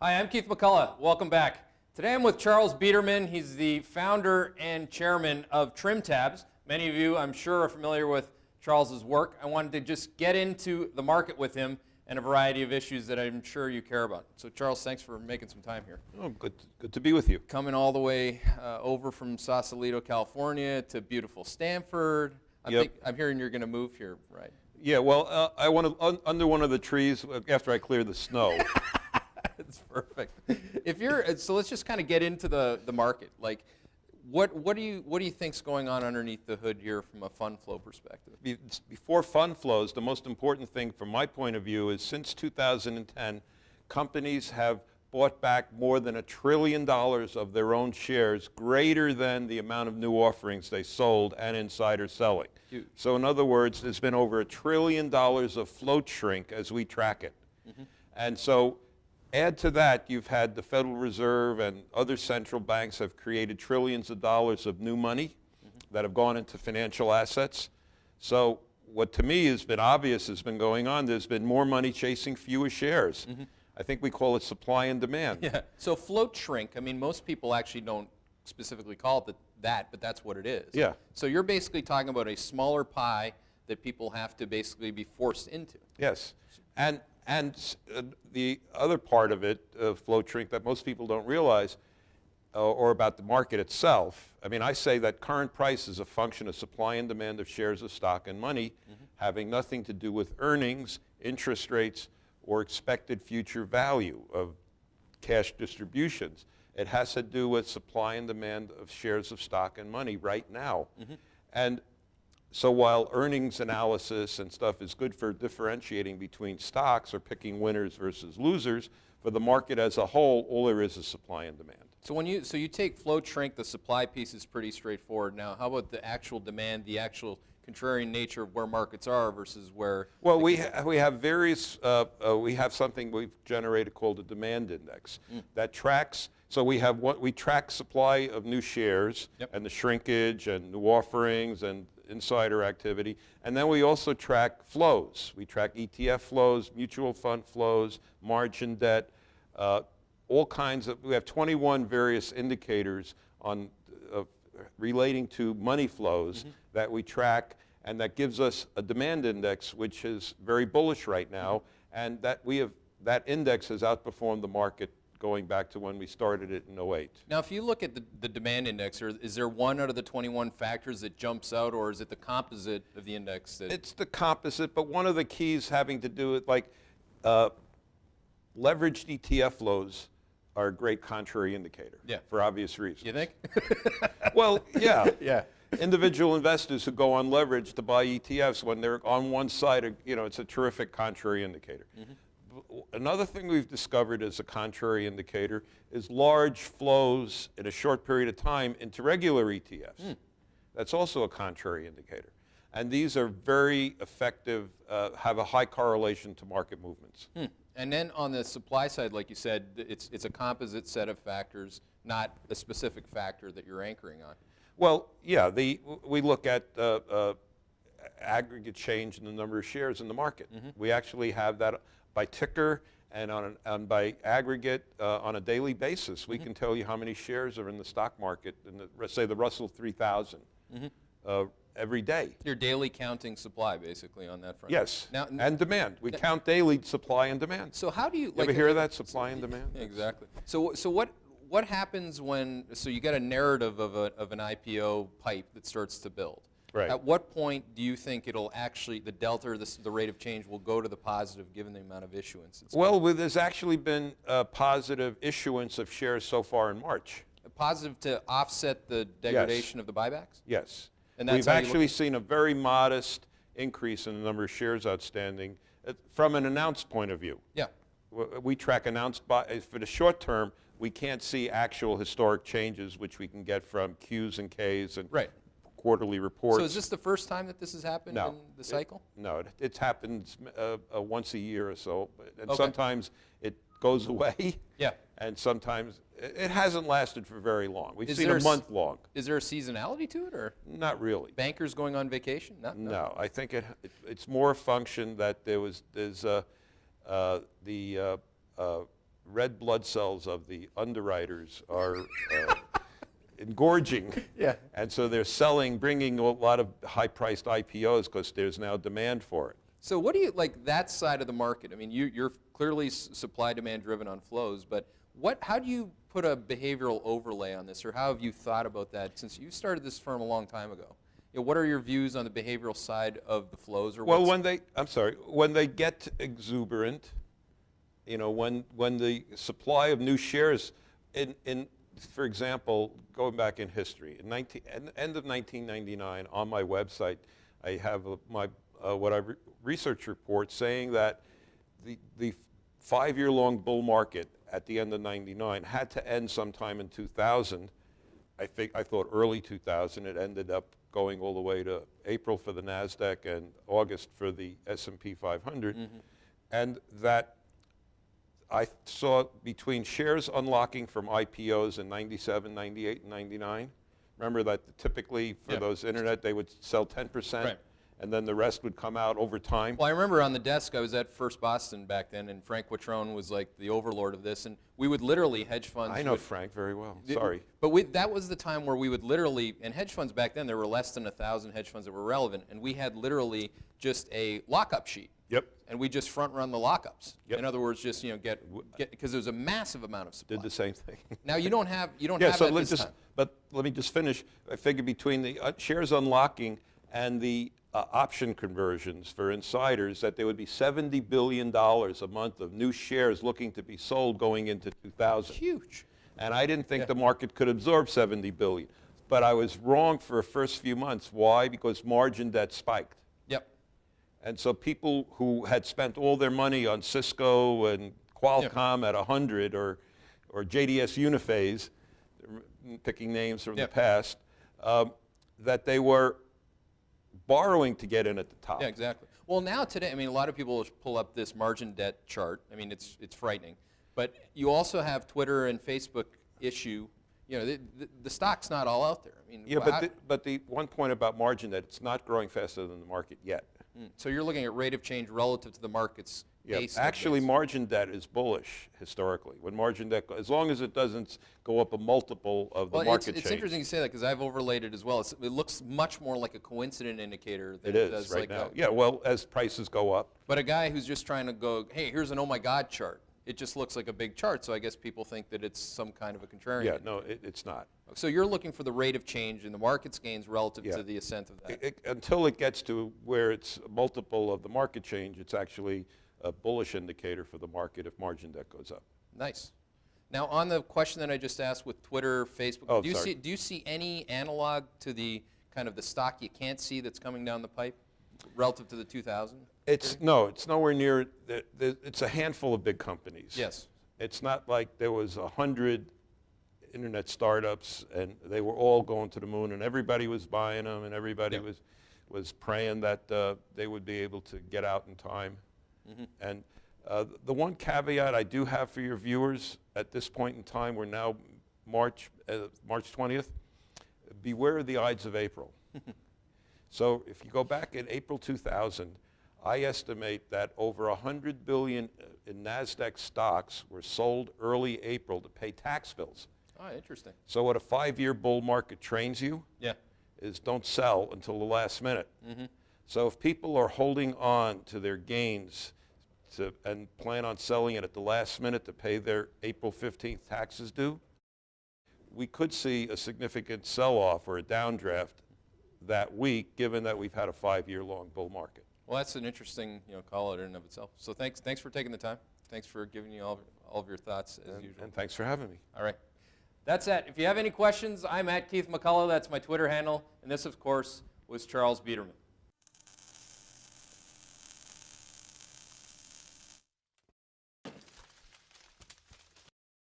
Hi, I'm Keith McCullough. Welcome back. Today I'm with Charles Biderman. He's the founder and chairman of Trim Tabs. Many of you, I'm sure, are familiar with Charles's work. I wanted to just get into the market with him and a variety of issues that I'm sure you care about. So, Charles, thanks for making some time here. Oh, good to be with you. Coming all the way over from Sausalito, California to beautiful Stanford. I'm hearing you're going to move here, right? Yeah, well, I want to under one of the trees after I clear the snow. That's perfect. So let's just kind of get into the market. Like, what do you think's going on underneath the hood here from a fund flow perspective? Before fund flows, the most important thing from my point of view is since 2010, companies have bought back more than $1 trillion of their own shares, greater than the amount of new offerings they sold and insider selling. Huge. So in other words, there's been over $1 trillion of float shrink as we track it. Mm-hmm. And so add to that, you've had the Federal Reserve and other central banks have created trillions of dollars of new money that have gone into financial assets. So what to me has been obvious has been going on. There's been more money chasing fewer shares. Mm-hmm. I think we call it supply and demand. Yeah. So float shrink, I mean, most people actually don't specifically call it that, but that's what it is. Yeah. So you're basically talking about a smaller pie that people have to basically be forced into. Yes. And the other part of it, float shrink, that most people don't realize, or about the market itself, I mean, I say that current price is a function of supply and demand of shares of stock and money, having nothing to do with earnings, interest rates, or expected future value of cash distributions. It has to do with supply and demand of shares of stock and money right now. And so while earnings analysis and stuff is good for differentiating between stocks or picking winners versus losers, for the market as a whole, all there is supply and demand. So you take float shrink, the supply piece is pretty straightforward. Now, how about the actual demand, the actual contrarian nature of where markets are versus where? Well, we have various. We have something we've generated called a demand index that tracks. So we track supply of new shares and the shrinkage and new offerings and insider activity, and then we also track flows. We track ETF flows, mutual fund flows, margin debt, all kinds of. We have 21 various indicators on relating to money flows that we track, and that gives us a demand index, which is very bullish right now, and that index has outperformed the market going back to when we started it in 08. Now, if you look at the demand index, is there one out of the 21 factors that jumps out, or is it the composite of the index? It's the composite, but one of the keys having to do with leveraged ETF flows are a great contrary indicator for obvious reasons. You think? Well, yeah. Yeah. Individual investors who go on leverage to buy ETFs when they're on one side, it's a terrific contrary indicator. Another thing we've discovered as a contrary indicator is large flows in a short period of time into regular ETFs. That's also a contrary indicator. And these are very effective, have a high correlation to market movements. And then on the supply side, like you said, it's a composite set of factors, not a specific factor that you're anchoring on. Well, yeah, we look at aggregate change in the number of shares in the market. We actually have that by ticker and by aggregate on a daily basis. We can tell you how many shares are in the stock market, in say the Russell 3000, every day. You're daily counting supply, basically, on that front. Yes, now, and demand. We count daily supply and demand. So how do you ever hear of that, supply and demand? Exactly. So what happens when you get a narrative of an IPO pipe that starts to build? Right. At what point do you think it'll actually, the delta or the rate of change will go to the positive given the amount of issuance? Well, there's actually been a positive issuance of shares so far in March. A positive to offset the degradation of the buybacks? Yes. And that's we've actually seen a very modest increase in the number of shares outstanding from an announced point of view. Yeah. We track announced for the short term. We can't see actual historic changes, which we can get from Qs and Ks and quarterly reports. So is this the first time that this has happened in the cycle? No, it happens once a year or so, and sometimes it goes away. Yeah. And sometimes it hasn't lasted for very long. We've seen a month long. Is there a seasonality to it, or not really? Bankers going on vacation? No, I think it's more a function that there's red blood cells of the underwriters are engorging. Yeah. And so they're selling, bringing a lot of high-priced IPOs because there's now demand for it. So what do you, like that side of the market? I mean, you're clearly supply-demand driven on flows, but how do you put a behavioral overlay on this, or how have you thought about that since you started this firm a long time ago? You know, what are your views on the behavioral side of the flows? Or well, when they get exuberant, you know, when the supply of new shares, for example, going back in history, end of 1999, on my website, I have research report saying that the 5-year-long bull market at the end of 99 had to end sometime in 2000. I thought early 2000. It ended up going all the way to April for the NASDAQ and August for the S&P 500. And that I saw between shares unlocking from IPOs in 97, 98, and 99. Remember that typically for those internet, they would sell 10%. Right. And then the rest would come out over time. Well, I remember on the desk, I was at First Boston back then, and Frank Quattrone was like the overlord of this, and we would literally, hedge funds. I know Frank very well, sorry. But that was the time where we would literally, and hedge funds back then, there were less than 1,000 hedge funds that were relevant, and we had literally just a lockup sheet. Yep. And we just front run the lockups. Yep. In other words, just get because there was a massive amount of supply. Did the same thing. Now you don't have yeah, have so that this time. But let me just finish. I figure between the shares unlocking and the option conversions for insiders, that there would be $70 billion a month of new shares looking to be sold going into 2000. Huge. And I didn't think the market could absorb $70 billion. But I was wrong for the first few months. Why? Because margin debt spiked. Yep. And so people who had spent all their money on Cisco and Qualcomm at 100 or JDS Uniphase, picking names from the past, that they were borrowing to get in at the top. Yeah, exactly. Well, now today, I mean, a lot of people pull up this margin debt chart. I mean, it's frightening. But you also have Twitter and Facebook issue. You know, the stock's not all out there. I mean, yeah, but the one point about margin debt, it's not growing faster than the market yet. So you're looking at rate of change relative to the market's base. Actually, margin debt is bullish historically. When margin debt, as long as it doesn't go up a multiple of the market change. It's interesting you say that because I've overlaid it as well. It looks much more like a coincident indicator than it is right now. Yeah, well, as prices go up. But a guy who's just trying to go, hey, here's an oh my God chart. It just looks like a big chart, so I guess people think that it's some kind of a contrarian. Yeah, no, it's not. So you're looking for the rate of change in the market's gains relative to the ascent of that. Until it gets to where it's a multiple of the market change, it's actually a bullish indicator for the market if margin debt goes up. Nice. Now, on the question that I just asked with Twitter, Facebook, do you see any analog to the kind of the stock you can't see that's coming down the pipe relative to the 2000? It's nowhere near. It's a handful of big companies. Yes. It's not like there was 100 internet startups and they were all going to the moon and everybody was buying them and everybody was praying that they would be able to get out in time. And the one caveat I do have for your viewers at this point in time, we're now March 20th, beware of the Ides of April. So if you go back in April 2000, I estimate that over $100 billion in NASDAQ stocks were sold early April to pay tax bills. Oh, interesting. So what a 5-year bull market trains you is don't sell until the last minute. So if people are holding on to their gains and plan on selling it at the last minute to pay their April 15th taxes due, we could see a significant sell-off or a downdraft that week, given that we've had a 5-year-long bull market. Well, that's an interesting call out in and of itself. So thanks for taking the time. Thanks for giving you all of your thoughts as usual. And thanks for having me. All right. That's it. If you have any questions, I'm at Keith McCullough. That's my Twitter handle. And this, of course, was Charles Biderman.